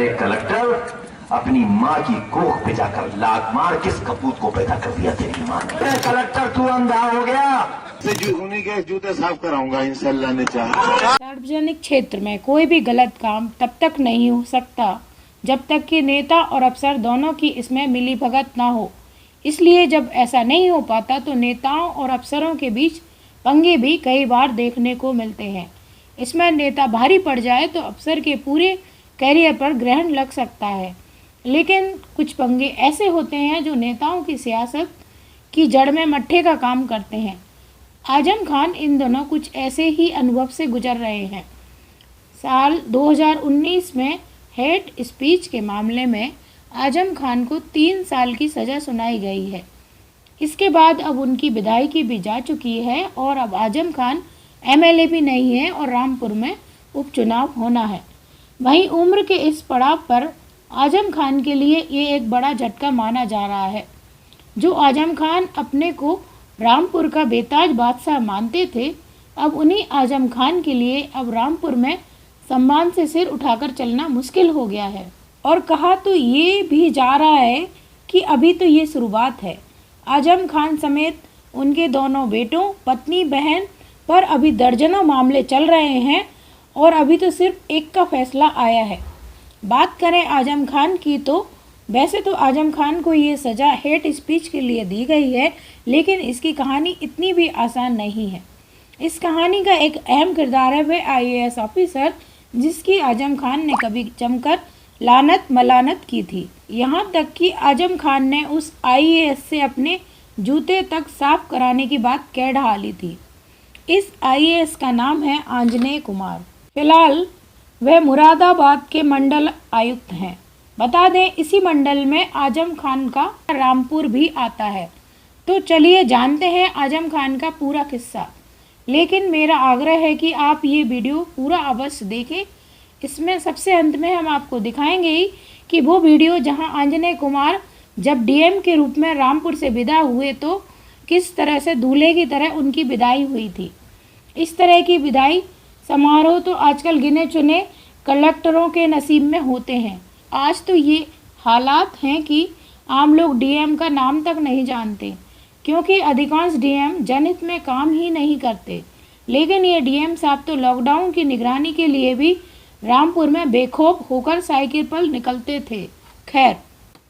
एक कलेक्टर अपनी माँ की कोख पे जाकर लात मार किस कपूत को पैदा कर दिया तेरी माँ ने। कलेक्टर तू अंधा हो गया, उन्हीं के जूते साफ कराऊंगा इंशाल्लाह ने चाहा। सार्वजनिक क्षेत्र में कोई भी गलत काम तब तक नहीं हो सकता जब तक कि नेता और अफसर दोनों की इसमें मिलीभगत ना हो। इसलिए जब ऐसा नहीं हो पाता तो नेताओं और अफसरों के बीच पंगे भी कई बार देखने को मिलते हैं। इसमें नेता भारी पड़ जाए तो अफसर के पूरे कैरियर पर ग्रहण लग सकता है। लेकिन कुछ पंगे ऐसे होते हैं जो नेताओं की सियासत की जड़ में मट्ठे का काम करते हैं। आजम खान इन दिनों कुछ ऐसे ही अनुभव से गुजर रहे हैं। साल 2019 में हेट स्पीच के मामले में आजम खान को 3 साल की सज़ा सुनाई गई है। इसके बाद अब उनकी विदायगी भी जा चुकी है और अब आजम खान एमएलए भी नहीं है और रामपुर में उपचुनाव होना है। वहीं उम्र के इस पड़ाव पर आजम खान के लिए ये एक बड़ा झटका माना जा रहा है। जो आजम खान अपने को रामपुर का बेताज बादशाह मानते थे, अब उन्हीं आजम खान के लिए अब रामपुर में सम्मान से सिर उठाकर चलना मुश्किल हो गया है। और कहा तो ये भी जा रहा है कि अभी तो ये शुरुआत है। आजम खान समेत उनके दोनों बेटों, पत्नी, बहन पर अभी दर्जनों मामले चल रहे हैं और अभी तो सिर्फ एक का फैसला आया है। बात करें आजम खान की तो वैसे तो आजम खान को ये सज़ा हेट स्पीच के लिए दी गई है, लेकिन इसकी कहानी इतनी भी आसान नहीं है। इस कहानी का एक अहम किरदार है वह आईएएस ऑफिसर जिसकी आजम खान ने कभी जमकर लानत मलानत की थी। यहाँ तक कि आजम खान ने उस आईएएस से अपने जूते तक साफ कराने की बात कह डाली थी। इस आईएएस का नाम है आंजनेय कुमार। फिलहाल वह मुरादाबाद के मंडल आयुक्त हैं। बता दें इसी मंडल में आजम खान का रामपुर भी आता है। तो चलिए जानते हैं आजम खान का पूरा किस्सा। लेकिन मेरा आग्रह है कि आप ये वीडियो पूरा अवश्य देखें। इसमें सबसे अंत में हम आपको दिखाएंगे ही कि वो वीडियो जहां आंजनेय कुमार जब डीएम के रूप में रामपुर से विदा हुए तो किस तरह से दूल्हे की तरह उनकी विदाई हुई थी। इस तरह की विदाई समारोह तो आजकल गिने चुने कलेक्टरों के नसीब में होते हैं। आज तो ये हालात हैं कि आम लोग डीएम का नाम तक नहीं जानते, क्योंकि अधिकांश डीएम जनहित में काम ही नहीं करते। लेकिन ये डीएम साहब तो लॉकडाउन की निगरानी के लिए भी रामपुर में बेखौफ होकर साइकिल पर निकलते थे। खैर,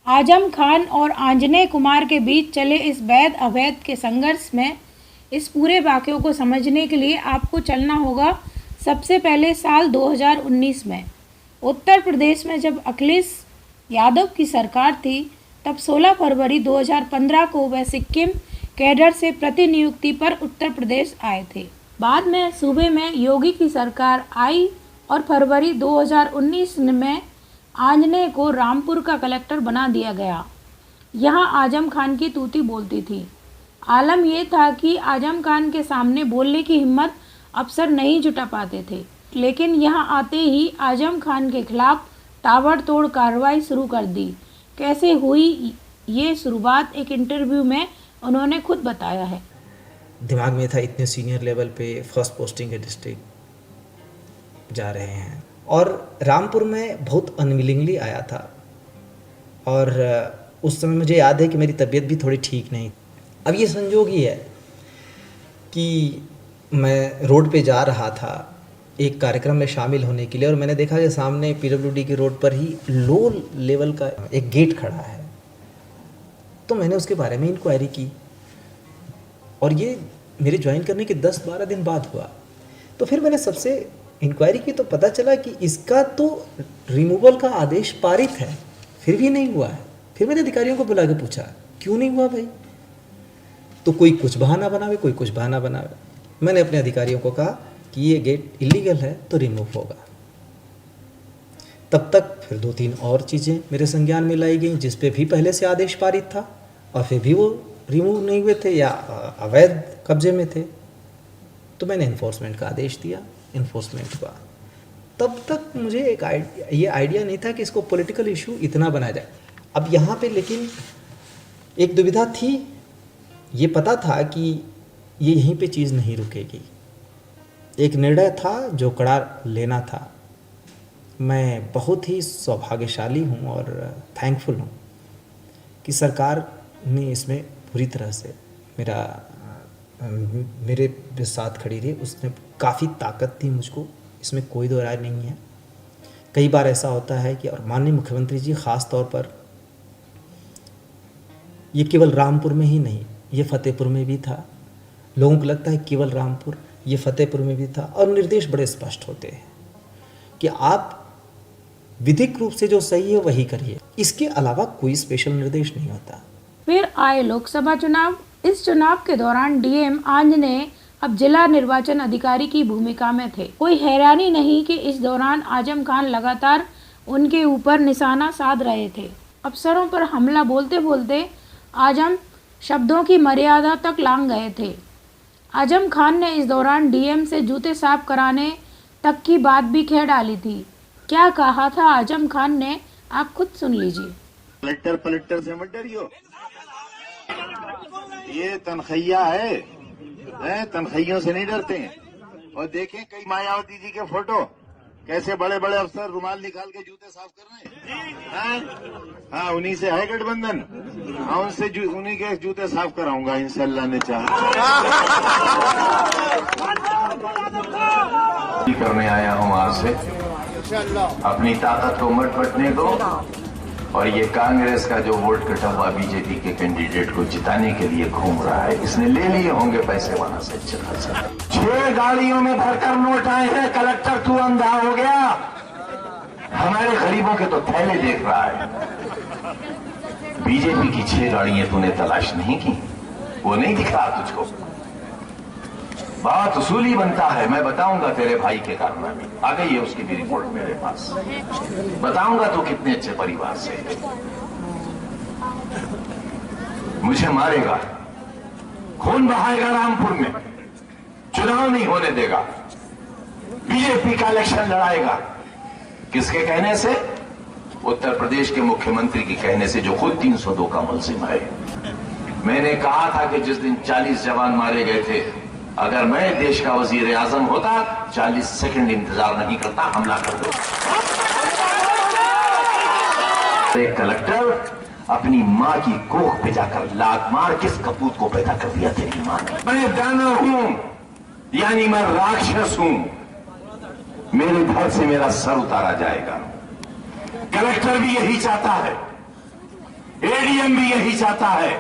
आजम खान और आंजनेय कुमार के बीच चले इस वैध अवैध के संघर्ष में इस पूरे वाक़ये को समझने के लिए आपको चलना होगा सबसे पहले साल 2019 में। उत्तर प्रदेश में जब अखिलेश यादव की सरकार थी, तब 16 फरवरी 2015 को वह सिक्किम कैडर से प्रतिनियुक्ति पर उत्तर प्रदेश आए थे। बाद में सूबे में योगी की सरकार आई और फरवरी 2019 में आंजनेय को रामपुर का कलेक्टर बना दिया गया। यहाँ आजम खान की तूती बोलती थी। आलम यह था कि आजम खान के सामने बोलने की हिम्मत अफसर नहीं जुटा पाते थे। लेकिन यहाँ आते ही आजम खान के खिलाफ ताबड़तोड़ कार्रवाई शुरू कर दी। कैसे हुई ये शुरुआत एक इंटरव्यू में उन्होंने खुद बताया है। दिमाग में था इतने सीनियर लेवल पे फर्स्ट पोस्टिंग के डिस्ट्रिक्ट जा रहे हैं और रामपुर में बहुत अनविलिंगली आया था। और उस समय मुझे याद है कि मेरी तबीयत भी थोड़ी ठीक नहीं। अब ये संजोग ही है कि मैं रोड पे जा रहा था एक कार्यक्रम में शामिल होने के लिए और मैंने देखा कि सामने पीडब्ल्यूडी की रोड पर ही लो लेवल का एक गेट खड़ा है। तो मैंने उसके बारे में इंक्वायरी की और ये मेरे ज्वाइन करने के 10-12 दिन बाद हुआ। तो फिर मैंने सबसे इंक्वायरी की तो पता चला कि इसका तो रिमूवल का आदेश पारित है, फिर भी नहीं हुआ है। फिर मैंने अधिकारियों को बुला के पूछा क्यों नहीं हुआ भाई। तो कोई कुछ बहाना बनावे, कोई कुछ बहाना बनावे। मैंने अपने अधिकारियों को कहा कि ये गेट इलीगल है तो रिमूव होगा। तब तक फिर 2-3 और चीज़ें मेरे संज्ञान में लाई गई जिस पे भी पहले से आदेश पारित था और फिर भी वो रिमूव नहीं हुए थे या अवैध कब्जे में थे। तो मैंने इन्फोर्समेंट का आदेश दिया, इन्फोर्समेंट हुआ। तब तक मुझे ये आइडिया नहीं था कि इसको पॉलिटिकल इशू इतना बनाया जाए। अब यहाँ पे लेकिन एक दुविधा थी। ये पता था कि ये यहीं पे चीज़ नहीं रुकेगी। एक निर्णय था जो कड़ा लेना था मैं बहुत ही सौभाग्यशाली हूँ और थैंकफुल हूँ कि सरकार ने इसमें पूरी तरह से मेरे साथ खड़ी रही। उसने काफ़ी ताकत दी मुझको, इसमें कोई दो राय नहीं है। कई बार ऐसा होता है कि और माननीय मुख्यमंत्री जी ख़ास तौर पर, ये केवल रामपुर में ही नहीं, ये फतेहपुर में भी था। लोगों को लगता है केवल रामपुर, ये फतेहपुर में भी था। और निर्देश बड़े स्पष्ट होते हैं कि आप विधिक रूप से जो सही है वही करिए, इसके अलावा कोई स्पेशल निर्देश नहीं होता। फिर आए लोकसभा चुनाव। इस चुनाव के दौरान डीएम आंजनेय अब जिला निर्वाचन अधिकारी की भूमिका में थे। कोई हैरानी नहीं कि इस दौरान आजम खान लगातार उनके ऊपर निशाना साध रहे थे। अफसरों पर हमला बोलते बोलते आजम शब्दों की मर्यादा तक लांघ गए थे। आजम खान ने इस दौरान डीएम से जूते साफ कराने तक की बात भी कह डाली थी। क्या कहा था आजम खान ने, आप खुद सुन लीजिए। पलटर से मत डरियो, ये तनखैया है, तनखैयों से नहीं डरते हैं। और देखें कई मायावती जी के फोटो, कैसे बड़े बड़े अफसर रुमाल निकाल के जूते साफ कर रहे हैं। हाँ, उन्हीं से है गठबंधन। हाँ, उन्हीं के जूते साफ कराऊंगा इंशाल्लाह ने चाहा। करने आया हूँ आज से अपनी ताकत को मत बटने को, और ये कांग्रेस का जो वोट कटा हुआ बीजेपी के कैंडिडेट को जिताने के लिए घूम रहा है, इसने ले लिए होंगे पैसे वहां से अच्छे खासा। 6 गाड़ियों में भरकर नोट आए हैं। कलेक्टर तू अंधा हो गया, हमारे गरीबों के तो थैले देख रहा है। बीजेपी की 6 गाड़ियां तूने तलाश नहीं की, वो नहीं दिख रहा तुझको। बहुत उसूली बनता है। मैं बताऊंगा तेरे भाई के कारनामे, आ गई है उसकी भी रिपोर्ट मेरे पास। बताऊंगा तू कितने अच्छे परिवार से, मुझे मारेगा, खून बहाएगा रामपुर में, चुनाव नहीं होने देगा, बीजेपी का इलेक्शन लड़ाएगा। किसके कहने से? उत्तर प्रदेश के मुख्यमंत्री के कहने से, जो खुद 302 का मुलजिम है। मैंने कहा था कि जिस दिन 40 जवान मारे गए थे, अगर मैं देश का वजीर आजम होता 40 सेकंड इंतजार नहीं करता, हमला कर दो। एक कलेक्टर अपनी मां की कोख पे जाकर लात मार किस कपूत को पैदा कर दिया तेरी मां ने। मैं दानव हूं, यानी मैं राक्षस हूं। मेरे घर से मेरा सर उतारा जाएगा। कलेक्टर भी यही चाहता है, एडीएम भी यही चाहता है,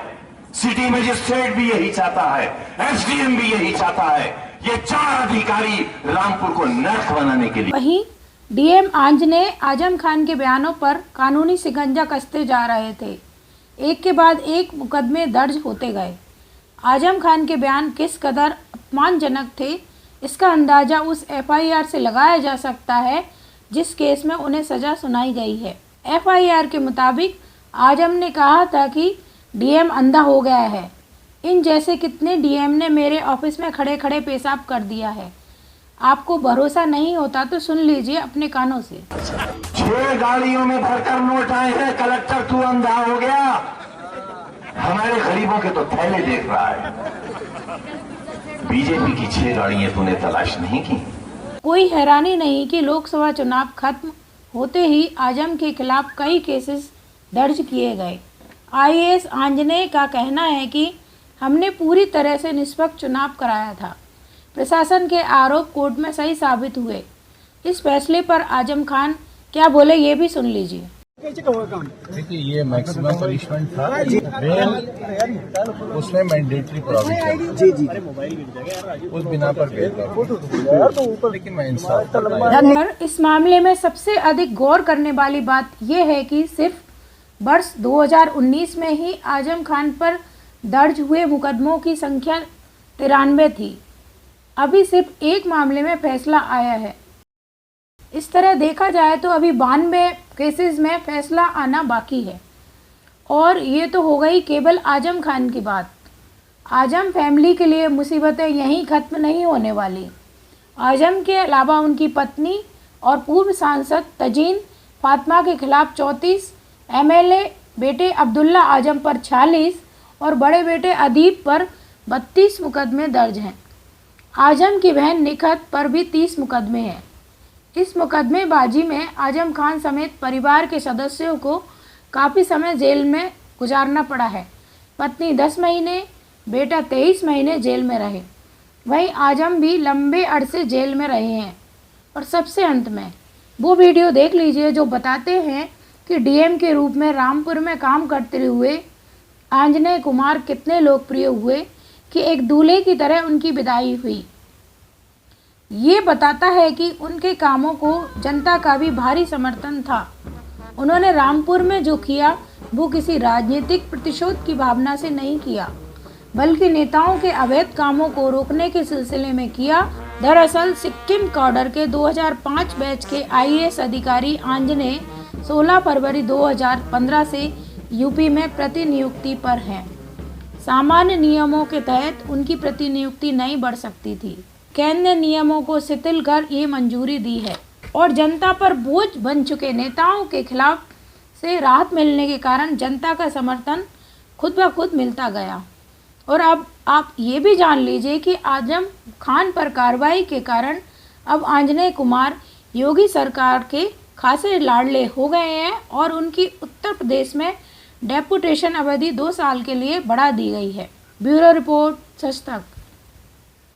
सिटी मजिस्ट्रेट भी यही चाहता है, एसडीएम भी यही चाहता है। ये 4 अधिकारी रामपुर को नर्क बनाने के लिए। वहीं डीएम आंजनेय आजम खान के बयानों पर कानूनी शिकंजा कसते जा रहे थे। एक के बाद एक मुकदमे दर्ज होते गए। आजम खान के बयान किस कदर अपमानजनक थे, इसका अंदाजा उस एफआईआर से लगाया जा सकता है जिस केस में उन्हें सजा सुनाई गई है। एफआईआर के मुताबिक आजम ने कहा था कि डीएम अंधा हो गया है। इन जैसे कितने डीएम ने मेरे ऑफिस में खड़े खड़े पेशाब कर दिया है। आपको भरोसा नहीं होता तो सुन लीजिए अपने कानों से। 6 गाड़ियों में भरकर नोट आए हैं। कलेक्टर तू अंधा हो गया, हमारे गरीबों के तो थैले देख रहा है। बीजेपी की 6 गाड़ियां तूने तलाश नहीं की। कोई हैरानी नहीं कि लोकसभा चुनाव खत्म होते ही आजम के खिलाफ कई केसेस दर्ज किए गए। आईएएस आंजनेय का कहना है कि हमने पूरी तरह से निष्पक्ष चुनाव कराया था। प्रशासन के आरोप कोर्ट में सही साबित हुए। इस फैसले पर आजम खान क्या बोले ये भी सुन लीजिए। देखिए, ये मैक्सिमम पनिशमेंट था, उसमें मैंडेटरी प्रोविजन उस बिना पर लेकिन मैं इंसाफ। इस मामले में सबसे अधिक गौर करने वाली बात यह है कि सिर्फ वर्ष 2019 में ही आजम खान पर दर्ज हुए मुकदमों की संख्या 93 थी। अभी सिर्फ एक मामले में फैसला आया है। इस तरह देखा जाए तो अभी 92 केसेस में फैसला आना बाकी है। और ये तो हो गई केवल आजम खान की बात। आजम फैमिली के लिए मुसीबतें यहीं ख़त्म नहीं होने वाली। आजम के अलावा उनकी पत्नी और पूर्व सांसद तजीन फातिमा के खिलाफ 34, एमएलए बेटे अब्दुल्ला आजम पर 46 और बड़े बेटे अदीब पर 32 मुकदमे दर्ज हैं। आजम की बहन निखत पर भी 30 मुकदमे हैं। इस मुकदमेबाजी में आजम खान समेत परिवार के सदस्यों को काफ़ी समय जेल में गुजारना पड़ा है। पत्नी 10 महीने, बेटा 23 महीने जेल में रहे। वहीं आजम भी लंबे अरसे जेल में रहे हैं। और सबसे अंत में वो वीडियो देख लीजिए जो बताते हैं कि डीएम के रूप में रामपुर में काम करते हुए आंजनेय कुमार कितने लोकप्रिय हुए कि एक दूल्हे की तरह उनकी विदाई हुई। ये बताता है कि उनके कामों को जनता का भी भारी समर्थन था। उन्होंने रामपुर में जो किया वो किसी राजनीतिक प्रतिशोध की भावना से नहीं किया, बल्कि नेताओं के अवैध कामों को रोकने के सिलसिले में किया। दरअसल सिक्किम काडर के 2005 बैच के आईएएस अधिकारी आंजनेय 16 फरवरी 2015 से यूपी में प्रतिनियुक्ति पर हैं। सामान्य नियमों के तहत उनकी प्रतिनियुक्ति नहीं बढ़ सकती थी। केंद्र ने नियमों को शिथिल कर ये मंजूरी दी है और जनता पर बोझ बन चुके नेताओं के खिलाफ से राहत मिलने के कारण जनता का समर्थन खुद ब खुद मिलता गया। और अब आप ये भी जान लीजिए कि आजम खान पर कार्रवाई के कारण अब आंजनेय कुमार योगी सरकार के खासे लाडले हो गए हैं और उनकी उत्तर प्रदेश में डेपुटेशन अवधि 2 साल के लिए बढ़ा दी गई है। ब्यूरो रिपोर्ट, सच तक।